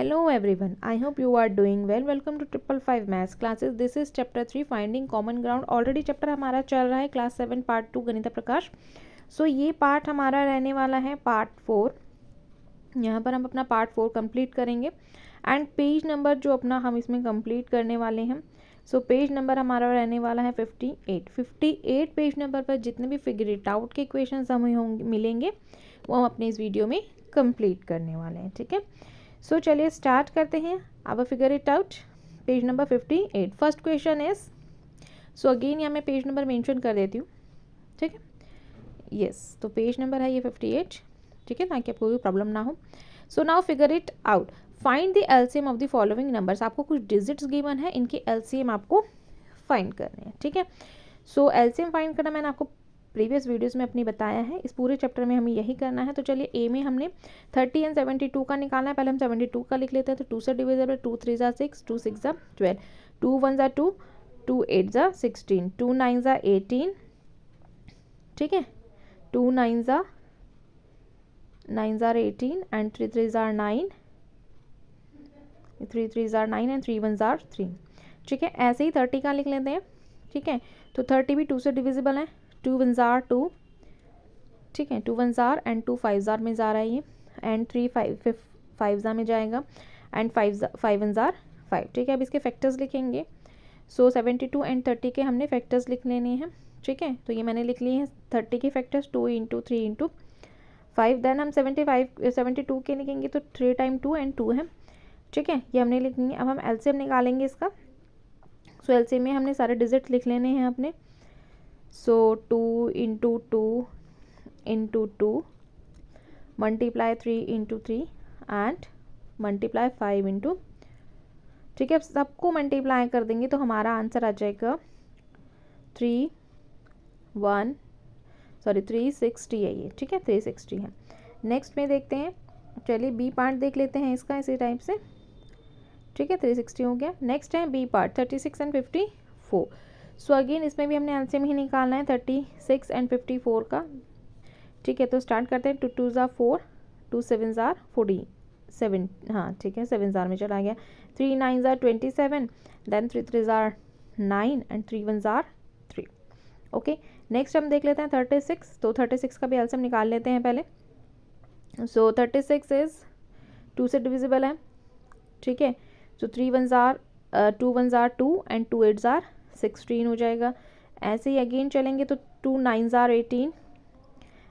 Hello everyone, I hope you are doing well. Welcome to 555 Maths classes. This is chapter 3 Finding Common Ground. Already chapter हमारा चल रहा है class 7 part 2 गणित प्रकाश. सो ये part हमारा रहने वाला है पार्ट 4. यहाँ पर हम अपना पार्ट 4 कंप्लीट करेंगे एंड पेज नंबर जो अपना हम इसमें कंप्लीट करने वाले हैं. सो पेज नंबर हमारा रहने वाला है 58 पेज नंबर पर जितने भी फिगर इट आउट के इक्वेशंस हमें होंगे मिलेंगे वो हम अपने इस वीडियो में कंप्लीट करने वाले हैं. ठीक है, सो चलिए स्टार्ट करते हैं. अब figure it out page number 58. First question is, so again यहाँ मैं पेज नंबर मेंशन कर देती हूँ. ठीक है, यस, तो पेज नंबर है ये 58. ठीक है, ताकि आपको कोई प्रॉब्लम ना हो. So now figure it out. Find the LCM of the following numbers. आपको कुछ डिजिट्स गिवन है, इनके एलसीएम आपको फाइंड करने हैं. ठीक है, सो एलसीएम फाइंड करना मैंने आपको प्रीवियस वीडियोस में अपनी बताया है. इस पूरे चैप्टर में हमें यही करना है. तो चलिए ए में हमने 30 एंड 72 का निकालना है. पहले हम 72 का लिख लेते हैं. तो 2 से डिविजिबल, 2 3 ज़ा 6, 2 6 ज़ा 12, 2 1 ज़ा 2, 2 8 ज़ा 16, 2 9 ज़ा 18. ठीक है, 2 9 ज़ा 18 एंड 3 3 ज़ा 9, 3 3 ज़ा 9 एंड 3 1 ज़ा 3. ठीक है, ऐसे ही 30 का लिख लेते हैं. ठीक है, तो 30 भी 2 से डिविजिबल है. 2 1 ज़ार 2. ठीक है, 2 1 ज़ार एंड 2 5 ज़ार में जा रहा है ये, एंड 3 5 ज़ार में जाएगा एंड 5 1 ज़ार 5. ठीक है, अब इसके फैक्टर्स लिखेंगे. सो 72 एंड 30 के हमने फैक्टर्स लिख लेने हैं. ठीक है, तो ये मैंने लिख लिए हैं 30 के फैक्टर्स 2 इंटू 3 इंटू 5. देन हम 72 के लिखेंगे तो 3 टाइम 2 एंड 2 है. ठीक है, ये हमने लिख लेंगे. अब हम एलसीएम निकालेंगे इसका. सो एलसीएम में हमने सारे डिजिट लिख लेने हैं अपने. सो 2 into 2 into 2 multiply 3 into 3 and multiply 5 into. ठीक है, सबको मल्टीप्लाई कर देंगे तो हमारा आंसर आ जाएगा 360 है ये. ठीक है, 360 है. नेक्स्ट में देखते हैं. चलिए बी पार्ट देख लेते हैं इसका इसी टाइप से. ठीक है, 360 हो गया. नेक्स्ट है B part 36 and 54. So again इसमें भी हमने एलसीएम ही निकालना है 36 एंड 54 का. ठीक है, तो स्टार्ट करते हैं. 2 2 ज़ार 4, 2 7 ज़ार 47. हाँ ठीक है, 7 ज़ार में चला गया. 3 9 ज़ार 27, देन 3 3 ज़ार 9 एंड 3 1 ज़ार 3. ओके, नेक्स्ट हम देख लेते हैं 36. तो 36 का भी एलसीएम निकाल लेते हैं पहले. सो 36 इज़ 2 से डिविजिबल है. ठीक है, सो 3 1 ज़ार 2 1 ज़ार 2 एंड 2 8 ज़ार 16 हो जाएगा. ऐसे ही अगेन चलेंगे तो 2 9 ज़ार 18,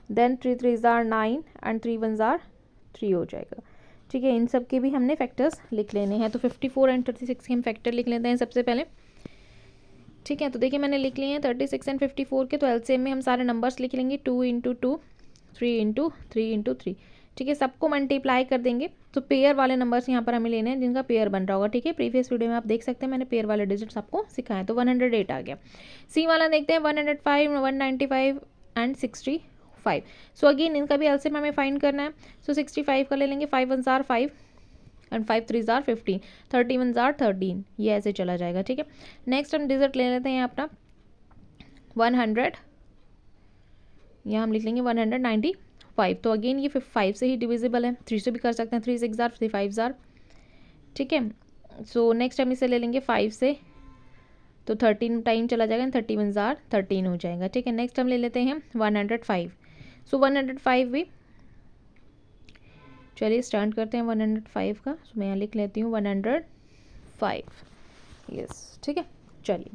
देन 3 3 ज़ार 9 एंड 3 1 ज़ार 3 हो जाएगा. ठीक है, इन सब के भी हमने फैक्टर्स लिख लेने हैं. तो 54 एंड 36 के हम फैक्टर लिख लेते हैं सबसे पहले. ठीक है, तो देखिए मैंने लिख लिए हैं 36 एंड 54 के. तो एलसीएम में हम सारे नंबर्स लिख लेंगे. 2 इंटू 2, 3 इंटू 3 इंटू 3. ठीक है, सबको मल्टीप्लाई कर देंगे. तो पेयर वाले नंबर्स यहाँ पर हमें लेने हैं जिनका पेयर बन रहा होगा. ठीक है, प्रीवियस वीडियो में आप देख सकते हैं मैंने पेयर वाले डिजिट्स आपको सिखाए. तो 108 आ गया. सी वाला देखते हैं 105, 195 एंड 65. सो अगेन इनका भी एलसीएम हमें फाइंड करना है. सो 65 का ले लेंगे. 5 1 ज़ार 5 एंड 5 3 ज़ार 15, 31 ज़ार 13. ये ऐसे चला जाएगा. ठीक है, नेक्स्ट हम डिजिट ले लेते हैं अपना 100. यहाँ हम लिख लेंगे 195. तो अगेन ये 5 से ही डिविजिबल है. 3 से भी कर सकते हैं. 3 6 ज़ार 5 ज़ार. ठीक है, सो नेक्स्ट हम इसे ले लेंगे 5 से. तो 13 टाइम चला जाएगा. 31 ज़ार 13 हो जाएगा. ठीक है, नेक्स्ट हम ले लेते हैं 105. सो 105 भी चलिए स्टार्ट करते हैं 105 का. सो मैं यहाँ लिख लेती हूँ 105. यस, ठीक है, चलिए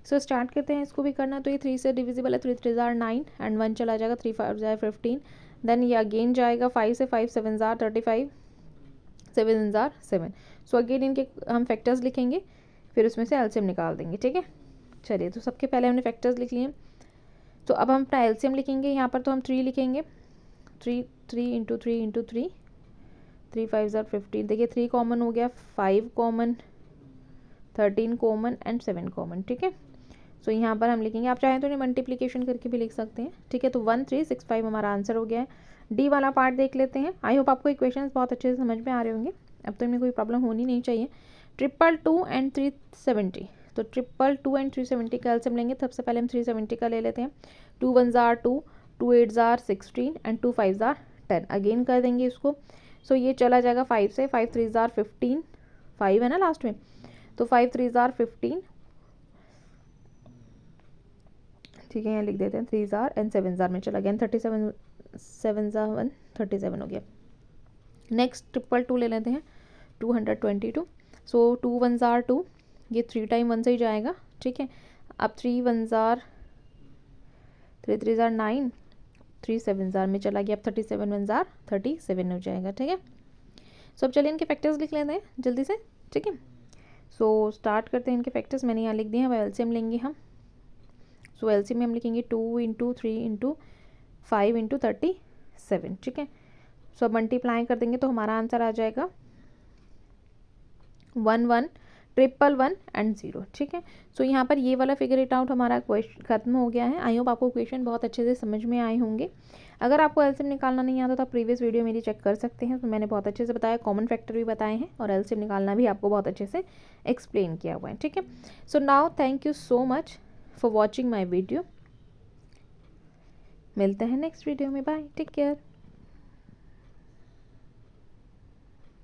सो स्टार्ट करते हैं इसको भी करना. तो ये 3 से डिविजिबल है. 3 3 ज़ार 9 एंड 1 चला जाएगा. 3 5 ज़ार 15, देन ये अगेन जाएगा 5 से. 5 7 ज़ार 35, 7 ज़ार 7. सो अगेन इनके हम फैक्टर्स लिखेंगे, फिर उसमें से एलसीएम निकाल देंगे. ठीक है, चलिए तो सबके पहले हमने फैक्टर्स लिख लिए. तो अब हम अपना एलसीएम लिखेंगे. यहाँ पर तो हम 3 लिखेंगे. 3 इंटू 3 इंटू 3, 3 5 ज़ार 15. देखिए 3 कॉमन हो गया, 5 कॉमन, 13 कॉमन एंड 7 कॉमन. ठीक है, सो यहाँ पर हम लिखेंगे. आप चाहें तो इन्हें मल्टीप्लिकेशन करके भी लिख सकते हैं. ठीक है, तो 1365 हमारा आंसर हो गया है. डी वाला पार्ट देख लेते हैं. आई होप आपको इक्वेशंस बहुत अच्छे से समझ में आ रहे होंगे. अब तो इनमें कोई प्रॉब्लम होनी नहीं चाहिए. 222 एंड 370. तो 222 एंड 370 का एलसीएम लेंगे. सबसे पहले हम 370 का ले लेते हैं. 2 1 ज़ार 2, 2 8 ज़ार 16 एंड 2 5 ज़ार 10. अगेन कर देंगे इसको. सो ये चला जाएगा 5 से, 5 3 ज़ार 15, 5 है ना लास्ट में, तो 5 3 ज़ार 15, ठीक है, यहाँ लिख देते हैं 3 ज़ार एंड 7 ज़ार में चला गया, 37, 7 ज़ार 1, 37 हो गया। नेक्स्ट 222 ले लेते हैं, 222, सो 2 1 ज़ार 2, ये 3 टाइम 1 से ही जाएगा, ठीक है। अब 3 1 ज़ार 3 3 ज़ार 9, 3 7 ज़ार में चला गया, अब 37 1 ज़ार 37 हो जाएगा, ठीक है। सो अब चलिए इनके फैक्टर्स लिख लेते हैं जल्दी से, ठीक है। सो स्टार्ट करते हैं इनके फैक्टर्स, मैंने यहाँ लिख दिए हैं। अब एलसीएम लेंगे हम, सो एलसीएम में हम लिखेंगे 2 इंटू 3 इंटू 5 इंटू 37, ठीक है। सो अब मल्टीप्लाई कर देंगे तो हमारा आंसर आ जाएगा 1 1 1 1 एंड 0, ठीक है। सो यहाँ पर ये वाला फिगर इट आउट हमारा क्वेश्चन खत्म हो गया है। आई होप आपको क्वेश्चन बहुत अच्छे से समझ में आए होंगे। अगर आपको एलसीएम निकालना नहीं आता तो आप प्रीवियस वीडियो मेरी चेक कर सकते हैं, तो मैंने बहुत अच्छे से बताया, कॉमन फैक्टर भी बताए हैं और एलसीएम निकालना भी आपको बहुत अच्छे से एक्सप्लेन किया हुआ है, ठीक है। So now thank you so much for watching my video. मिलते हैं नेक्स्ट वीडियो में, बाय, टेक केयर।